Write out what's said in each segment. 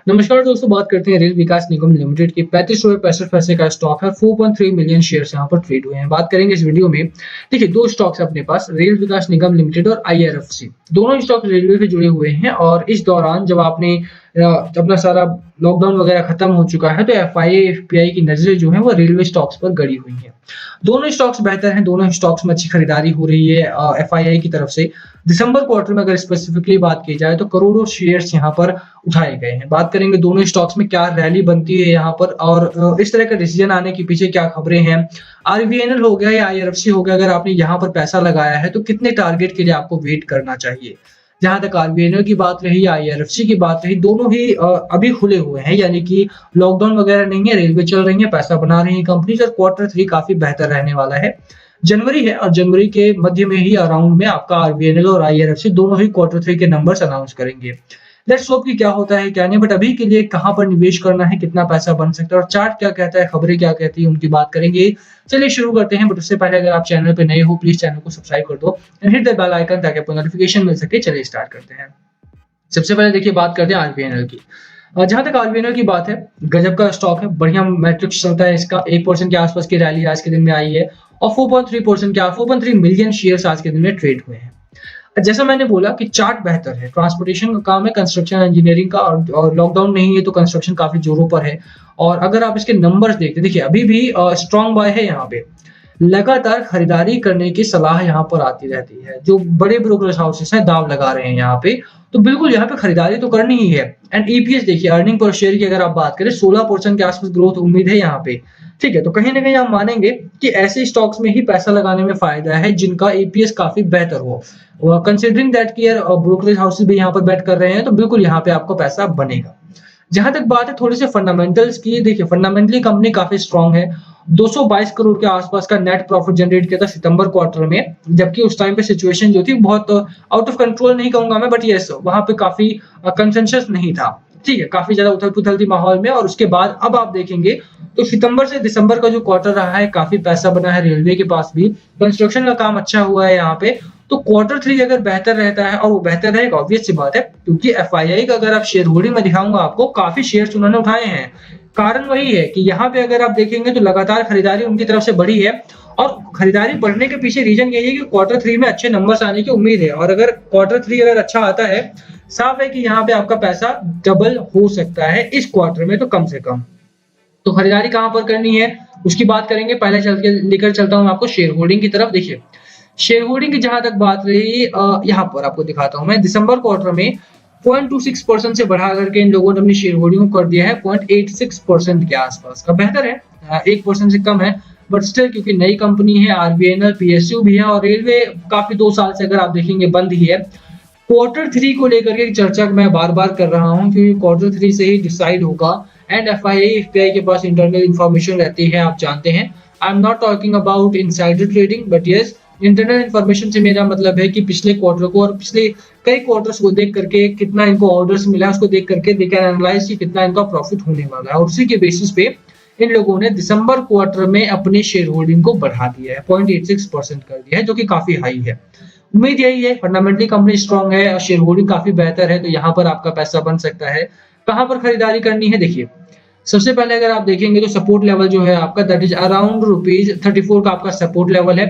नमस्कार दोस्तों, बात करते हैं रेल विकास निगम लिमिटेड की 35 रुपये 65 पैसे का स्टॉक है। 4.3 मिलियन शेयर्स यहाँ पर ट्रेड हुए हैं। बात करेंगे इस वीडियो में। देखिए, दो स्टॉक्स अपने पास, रेल विकास निगम लिमिटेड और आईआरएफसी। दोनों स्टॉक रेलवे से जुड़े हुए हैं और इस दौरान जब आपने अपना सारा लॉकडाउन वगैरह खत्म हो चुका है तो एफआईए एफपीआई की नजरें जो है वो रेलवे स्टॉक्स पर गड़ी हुई हैं। दोनों स्टॉक्स बेहतर हैं, दोनों स्टॉक्स में अच्छी खरीदारी हो रही है एफआईआई की तरफ से। दिसंबर क्वार्टर में अगर स्पेसिफिकली बात की जाए तो करोड़ों शेयर्स यहाँ पर उठाए गए हैं। बात करेंगे दोनों स्टॉक्स में क्या रैली बनती है यहाँ पर और इस तरह का डिसीजन आने के पीछे क्या खबरें हैं। आरवीएनएल हो गया या आईआरएफसी हो गया, अगर आपने यहाँ पर पैसा लगाया है तो कितने टारगेट के लिए आपको वेट करना चाहिए। जहां तक आरबीएनएल की बात रही या आईआरएफसी की बात रही, दोनों ही अभी खुले हुए हैं, यानी कि लॉकडाउन वगैरह नहीं है, रेलवे चल रही है, पैसा बना रही है कंपनीज और क्वार्टर 3 काफी बेहतर रहने वाला है। जनवरी है और जनवरी के मध्य में ही अराउंड में आपका आरबीएनएल और आईआरएफसी दोनों ही क्वार्टर 3 के नंबर्स अनाउंस करेंगे। लेट्स होप कि क्या होता है क्या नहीं, बट अभी के लिए कहां पर निवेश करना है, कितना पैसा बन सकता है और चार्ट क्या कहता है, खबरें क्या कहती है, उनकी बात करेंगे। चलिए शुरू करते हैं, बट उससे पहले अगर आप चैनल पे नए हो प्लीज चैनल को सब्सक्राइब कर दो and hit the bell icon ताकि आपको नोटिफिकेशन मिल सके। चलिए स्टार्ट करते हैं। सबसे पहले देखिए, बात करते हैं आरबीएनएल की। जहां तक आरबीएनएल की बात है, गजब का स्टॉक है, बढ़िया मैट्रिक्स चलता है इसका। 1% के आसपास की रैली आज के दिन में आई है और 4.3 मिलियन शेयर्स आज के दिन में ट्रेड हुए हैं। जैसा मैंने बोला कि चार्ट बेहतर है, ट्रांसपोर्टेशन का काम है, कंस्ट्रक्शन इंजीनियरिंग का, और लॉकडाउन नहीं है तो कंस्ट्रक्शन काफी जोरों पर है। और अगर आप इसके नंबर्स देखते, देखिए अभी भी स्ट्रॉन्ग बाय है यहाँ पे। लगातार खरीदारी करने की सलाह यहाँ पर आती रहती है। जो बड़े ब्रोकरेज हाउसेस हैं दाव लगा रहे हैं यहाँ पे, तो बिल्कुल यहाँ पे खरीदारी तो करनी ही है। एंड ईपीएस देखिए, अर्निंग पर शेयर की अगर आप बात करें, 16% के आसपास ग्रोथ उम्मीद है यहाँ पे। ठीक है, तो कहीं ना कहीं आप मानेंगे कि ऐसे स्टॉक्स में ही पैसा लगाने में फायदा है जिनका ईपीएस काफी बेहतर हो। कंसिडरिंग दैट कि ब्रोकरेज हाउसेस भी यहाँ पर बैट कर रहे हैं, तो बिल्कुल यहाँ पे आपको पैसा बनेगा। जहां तक बात है थोड़े से फंडामेंटल्स की, देखिए फंडामेंटली कंपनी काफी स्ट्रांग है। 222 करोड़ के आसपास का नेट प्रॉफिट जनरेट किया था सितंबर क्वार्टर में, जबकि उस टाइम पे सिचुएशन जो थी बहुत आउट ऑफ कंट्रोल नहीं कहूंगा मैं, बट यस वहां पे काफी कंसेंसस नहीं था। ठीक है, काफी ज्यादा उथल पुथल थी माहौल में। और उसके बाद अब आप देखेंगे तो सितंबर से दिसंबर का जो क्वार्टर रहा है, काफी पैसा बना है रेलवे के पास भी, कंस्ट्रक्शन का काम अच्छा हुआ है यहाँ पे। तो क्वार्टर 3 अगर बेहतर रहता है, और वो बेहतर रहेगा ऑब्वियस सी बात है, क्योंकि एफआईआई का अगर आप शेयर होल्डिंग में दिखाऊंगा आपको, काफी शेयर्स उन्होंने उठाए हैं। कारण वही है कि यहाँ पे अगर आप देखेंगे तो लगातार खरीदारी उनकी तरफ से बढ़ी है। और खरीदारी बढ़ने के पीछे रीजन यही है कि क्वार्टर 3 में अच्छे नंबर्स आने की उम्मीद है। और अगर क्वार्टर 3 अगर अच्छा आता है, साफ है कि यहाँ पे आपका पैसा डबल हो सकता है इस क्वार्टर में, तो कम से कम। तो खरीदारी कहां पर करनी है उसकी बात करेंगे। पहले चल के लेकर चलता हूं आपको शेयर होल्डिंग की तरफ। देखिए, शेयर होल्डिंग की जहां तक बात रही, यहाँ पर आपको दिखाता हूं मैं। दिसंबर क्वार्टर में 0.26% से बढ़ा करके इन लोगों ने अपनी शेयर होल्डिंग को कर दिया है 0.86% के आसपास का। बेहतर है, 1% से कम है, बट स्टिल क्योंकि नई कंपनी है, आरबीएनएल पीएसयू भी है और रेलवे काफी 2 साल से अगर आप देखेंगे बंद ही है। क्वार्टर 3 को लेकर के चर्चा मैं बार बार कर रहा हूं क्योंकि क्वार्टर 3 से ही डिसाइड होगा। एंड एफआईआई एफपीआई के पास इंटरनल इंफॉर्मेशन रहती है, आप जानते हैं। I am not talking about insider trading, but yes, internal information से मेरा मतलब है कि पिछले क्वार्टर को और पिछले कई क्वार्टर्स को देख करके कितना इनको ऑर्डर्स मिला है, उसको देख करके दे कैन एनालाइज कि कितना इनका प्रॉफिट होने वाला है। और उसी के बेसिस पे इन लोगों ने दिसंबर क्वार्टर में अपनी शेयर होल्डिंग को बढ़ा दिया है, 0.86% कर दिया है, जो कि काफी हाई है। उम्मीद यही है, फंडामेंटली कंपनी स्ट्रांग है, शेयर होल्डिंग काफी बेहतर है, तो यहाँ पर आपका पैसा बन सकता है। कहां पर खरीदारी करनी है, देखिए सबसे पहले अगर आप देखेंगे तो सपोर्ट लेवल जो है आपका, दैट इज अराउंड ₹34 का आपका सपोर्ट लेवल है।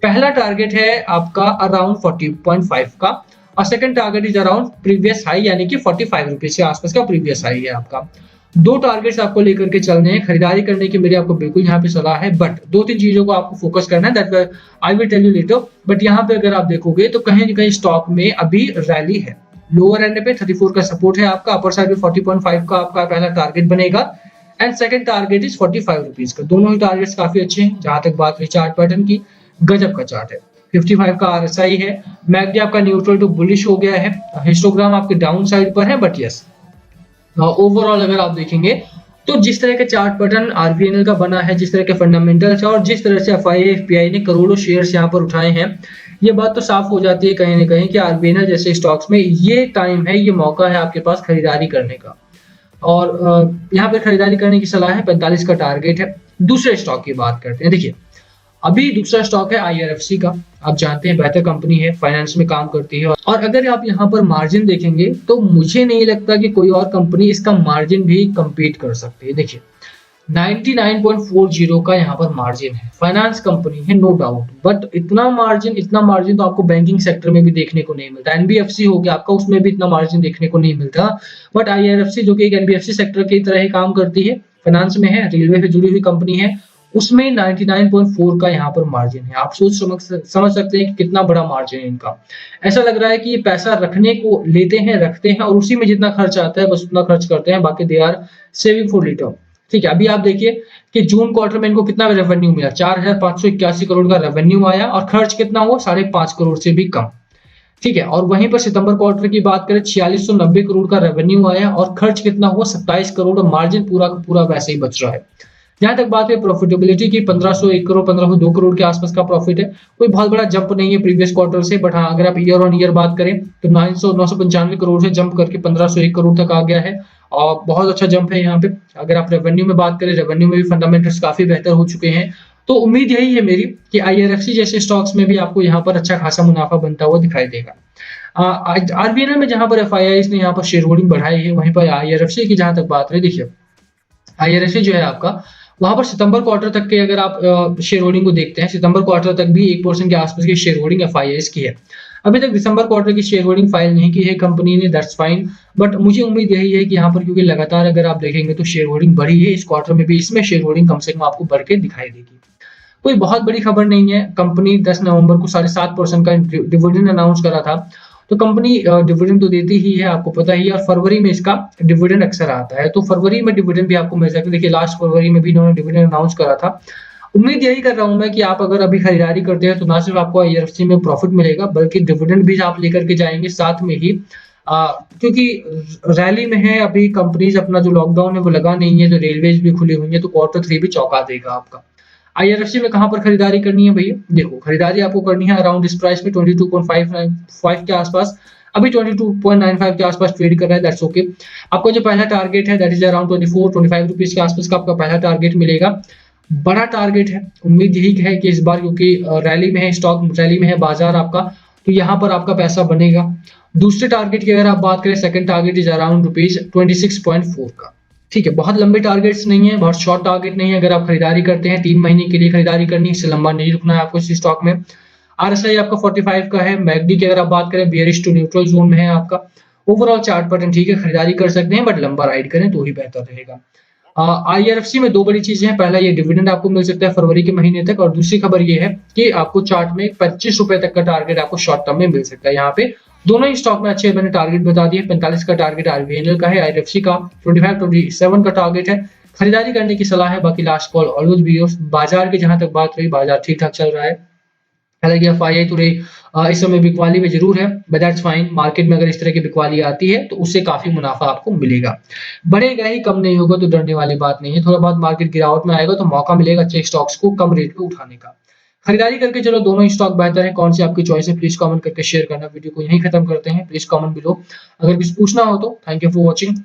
पहला टारगेट है आपका अराउंड 40.5 का और second target is around previous high, यानी कि ₹45 के आसपास का प्रीवियस हाई है आपका। 2 टारगेट्स आपको लेकर के चलने हैं। खरीदारी करने की मेरी आपको बिल्कुल यहाँ पे सलाह है, बट 2-3 चीजों को आपको फोकस करना है, that I will tell you later. But यहाँ पे अगर आप देखोगे तो कहीं ना कहीं स्टॉक में अभी रैली है। लोअर एंड पे 34 का सपोर्ट है आपका, अपर साइड पे 40.5 का आपका पहला टारगेट बनेगा एंड सेकंड टारगेट इज ₹45 का। दोनों ही टारगेट्स काफी अच्छे हैं। जहां तक बात रही चार्ट पैटर्न की, गजब का चार्ट है। 55 का आरएसआई है, मैकडी आपका न्यूट्रल टू बुलिश हो गया है, हिस्टोग्राम आपके डाउन साइड पर है, बट यस ओवरऑल अगर आप देखेंगे तो जिस तरह के चार्ट पैटर्न आरबीएनएल का बना है, जिस तरह के फंडामेंटल्स है और जिस तरह से एफआईआई एफपीआई ने करोड़ों शेयर्स यहाँ पर उठाए हैं, ये बात तो साफ हो जाती है कहीं ना कहीं कि आरबीएनएल जैसे स्टॉक्स में ये टाइम है, ये मौका है आपके पास खरीदारी करने का। और यहाँ पे खरीदारी करने की सलाह है, 45 का टारगेट है। दूसरे स्टॉक की बात करते हैं। देखिए, अभी दूसरा स्टॉक है आईआरएफसी का। आप जानते हैं बेहतर कंपनी है, फाइनेंस में काम करती है, और अगर आप यहाँ पर मार्जिन देखेंगे तो मुझे नहीं लगता कि कोई और कंपनी इसका मार्जिन भी compete कर सकती है। देखिए 99.40 का यहाँ पर मार्जिन है, फाइनेंस कंपनी है नो डाउट, बट इतना मार्जिन तो आपको बैंकिंग सेक्टर में भी देखने को नहीं मिलता। एनबीएफसी हो गया आपका, उसमें भी इतना मार्जिन देखने को नहीं मिलता, बट आईआरएफसी जो कि एक एनबीएफसी सेक्टर की तरह ही काम करती है, फाइनेंस में है, रेलवे से जुड़ी हुई कंपनी है, उसमें 99.4 का यहाँ पर मार्जिन है। आप समझ सकते हैं कि कितना बड़ा मार्जिन है इनका। ऐसा लग रहा है कि ये पैसा रखने को लेते हैं, रखते हैं, और उसी में जितना खर्च आता है बस उतना खर्च करते हैं, बाकी they are saving for return. ठीक है, अभी आप देखिए कि जून क्वार्टर में इनको कितना रेवेन्यू मिला, 4,581 करोड़ का रेवेन्यू आया, और खर्च कितना हुआ, 5.5 करोड़ से भी कम। ठीक है, और वहीं पर सितंबर क्वार्टर की बात करें, 4690 करोड़ का रेवेन्यू आया और खर्च कितना हुआ, 27 करोड़, और मार्जिन पूरा का पूरा वैसे ही बच रहा है। जहां तक बात है प्रॉफिटेबिलिटी की, 1501 करोड़ 1502 करोड़ के आसपास का प्रॉफिट है। कोई बहुत बड़ा जंप नहीं है प्रीवियस क्वार्टर से, बट हाँ अगर आप ईयर ऑन ईयर बात करें तो 995 करोड़ से जंप करके 1501 करोड़ तक आ गया है, और बहुत अच्छा जंप है यहाँ पे। अगर आप रेवेन्यू में बात करें, रेवेन्यू में भी फंडामेंटल्स काफी बेहतर हो चुके हैं। तो उम्मीद यही है मेरी कि आईआरएफसी जैसे स्टॉक्स में भी आपको यहाँ पर अच्छा खासा मुनाफा बनता हुआ दिखाई देगा। आरबीएनएल में जहां पर एफआईआई ने यहाँ पर शेयर होल्डिंग बढ़ाई है, वहीं पर आईआरएफसी की जहां तक बात रही, देखिए आईआरएफसी जो है आपका, वहां पर सितंबर क्वार्टर तक के अगर आप शेयर होल्डिंग को देखते हैं, सितंबर क्वार्टर तक भी 1% के आसपास की शेयर होल्डिंग एफआईआई की है। अभी तक दिसंबर क्वार्टर की शेयर होल्डिंग फाइल नहीं की है कंपनी ने, दैट्स फाइन, बट मुझे उम्मीद यही है कि यहाँ पर क्योंकि लगातार अगर आप देखेंगे तो शेयर होल्डिंग बढ़ी है, इस क्वार्टर में भी इसमें शेयर होल्डिंग कम से कम आपको बढ़ के दिखाई देगी। कोई बहुत बड़ी खबर नहीं है, कंपनी 10 नवंबर को 7.5% का डिविडेंड अनाउंस करा था, तो कंपनी डिविडेंड तो देती ही है, आपको पता ही है, और फरवरी में इसका डिविडेंड अक्सर आता है, तो फरवरी में डिविडेंड भी आपको मिल सकता है। देखिए लास्ट फरवरी में भी इन्होंने डिविडेंड अनाउंस करा था। उम्मीद यही कर रहा हूं मैं कि आप अगर अभी खरीदारी करते हैं तो ना सिर्फ आपको आईआरएफसी में प्रॉफिट मिलेगा, बल्कि डिविडेंड भी आप लेकर के जाएंगे साथ में ही, क्योंकि रैली में है अभी कंपनीज, अपना जो लॉकडाउन है वो लगा नहीं है, तो रेलवेज भी खुली हुई है, तो क्वार्टर 3 भी चौंका देगा आपका। आईआरएफसी में कहां पर खरीदारी करनी है भैया, देखो खरीदारी आपको करनी है अराउंड इस प्राइस पे 22.55 के आसपास, अभी 22.95 के आसपास ट्रेड कर रहा है, दैट्स ओके। आपका जो पहला टारगेट है दैट इज अराउंड 24-25 रुपीज के आसपास का आपका पहला टारगेट मिलेगा, बड़ा टारगेट है। उम्मीद यही है कि इस बार क्योंकि रैली में है, स्टॉक रैली में है बाजार आपका, तो यहाँ पर आपका पैसा बनेगा। दूसरे टारगेट की अगर आप बात करें, सेकंड टारगेट इज अराउंड ₹26.4 का। ठीक है, बहुत लंबे टारगेट्स नहीं है, बहुत शॉर्ट टारगेट नहीं है। अगर आप खरीदारी करते हैं 3 महीने के लिए खरीदारी करनी है, इससे लंबा नहीं रुकना है आपको इस स्टॉक में। आरएसआई आपका 45 का है। मैकडी की अगर आप बात करें, बेयरिश टू न्यूट्रल जोन में है आपका। ओवरऑल चार्ट पैटर्न ठीक है, खरीदारी कर सकते हैं, बट लंबा राइड करें तो ही बेहतर रहेगा। आईआरएफसी में 2 बड़ी चीजें हैं, पहला ये डिविडेंड आपको मिल सकता है फरवरी के महीने तक, और दूसरी खबर ये है कि आपको चार्ट में 25 रुपए तक का टारगेट आपको शॉर्ट टर्म में मिल सकता है। यहाँ पे दोनों ही स्टॉक में अच्छे मैंने टारगेट बता दिए। 45 का टारगेट आरबीएनएल का है, आईआरएफसी का 25-27 का टारगेट है। खरीदारी करने की सलाह है, बाकी last call always be yours. बाजार की जहां तक बात रही, बाजार ठीक ठाक चल रहा है, हालांकि एफआईआई तो रही इस समय बिकवाली में जरूर है, बट दैट्स फाइन। मार्केट में अगर इस तरह की बिकवाली आती है तो उससे काफी मुनाफा आपको मिलेगा, बढ़ेगा ही, कम नहीं होगा, तो डरने वाली बात नहीं है। थोड़ा बहुत मार्केट गिरावट में आएगा तो मौका मिलेगा अच्छे स्टॉक्स को कम रेट पे उठाने का। खरीदारी करके चलो, दोनों ही स्टॉक बेहतर है, कौन सी आपकी चॉइस है प्लीज कमेंट करके शेयर करना। वीडियो को यहीं खत्म करते हैं, प्लीज कमेंट बिलो। अगर कुछ पूछना हो तो थैंक यू फॉर वॉचिंग।